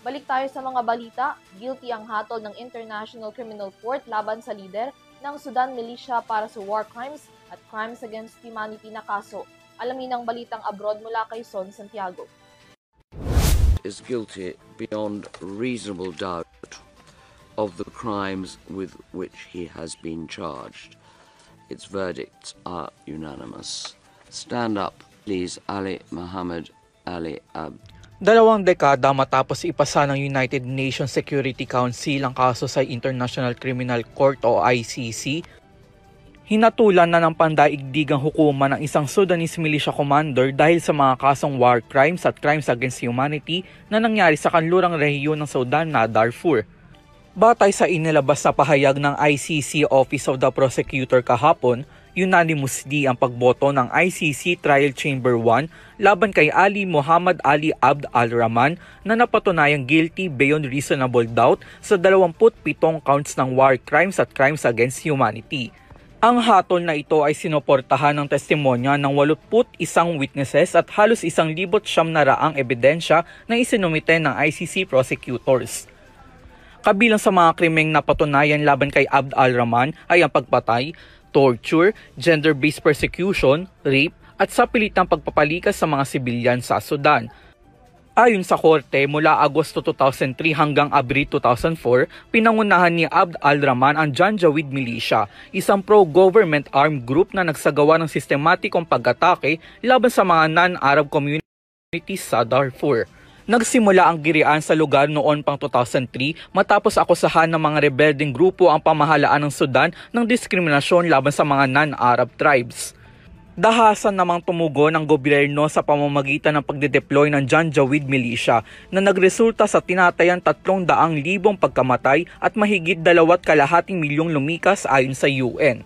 Balik tayo sa mga balita. Guilty ang hatol ng International Criminal Court laban sa lider ng Sudan Militia para sa war crimes at crimes against humanity na kaso. Alamin ang balitang abroad mula kay Son Santiago. Is guilty beyond reasonable doubt of the crimes with which he has been charged. Its verdicts are unanimous. Stand up, please, Ali Muhammad Ali Abd. 2 dekada matapos ipasa ng United Nations Security Council ang kaso sa International Criminal Court o ICC, hinatulan na ng pandaigdigang hukuman ng isang Sudanese militia commander dahil sa mga kasong war crimes at crimes against humanity na nangyari sa kanlurang rehiyon ng Sudan na Darfur. Batay sa inilabas na pahayag ng ICC Office of the Prosecutor kahapon, unanimously ang pagboto ng ICC Trial Chamber 1 laban kay Ali Muhammad Ali Abd al-Rahman na napatunayang guilty beyond reasonable doubt sa 27 counts ng war crimes at crimes against humanity. Ang hatol na ito ay sinuportahan ng testimonya ng 81 witnesses at halos 1,900 ebidensya na isinumite ng ICC prosecutors. Kabilang sa mga krimeng napatunayan laban kay Abd al-Rahman ay ang pagpatay, torture, gender-based persecution, rape, at sapilitang pagpapalikas sa mga sibilyan sa Sudan. Ayon sa korte, mula Agosto 2003 hanggang Abril 2004, pinangunahan ni Abd al-Rahman ang Janjaweed Militia, isang pro-government armed group na nagsagawa ng sistematikong pag-atake laban sa mga non-Arab communities sa Darfur. Nagsimula ang girian sa lugar noon pang 2003 matapos akusahan ng mga rebeldeng grupo ang pamahalaan ng Sudan ng diskriminasyon laban sa mga non-Arab tribes. Dahasan namang tumugon ng gobyerno sa pamamagitan ng pagde-deploy ng Janjaweed Militia na nagresulta sa tinatayang 300,000 pagkamatay at mahigit 2.2 milyong lumikas ayon sa UN.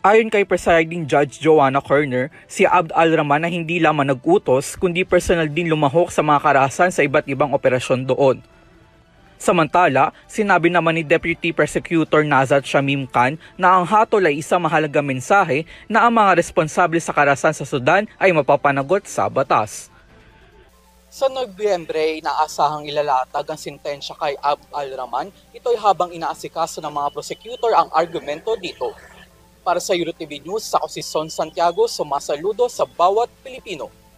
Ayon kay Presiding Judge Joanna Kerner, si Abd al-Rahman na hindi lamang nag-utos kundi personal din lumahok sa mga karahasan sa iba't ibang operasyon doon. Samantala, sinabi naman ni Deputy Prosecutor Nazat Shamim Khan na ang hatol ay isang mahalagang mensahe na ang mga responsable sa karahasan sa Sudan ay mapapanagot sa batas. Sa Nobyembre, inaasahang ilalatag ang sentensya kay Abd al-Rahman. Ito'y habang inaasikaso ng mga prosecutor ang argumento dito. Para sa EuroTV News, ako si Son Santiago, sumasaludo sa bawat Pilipino.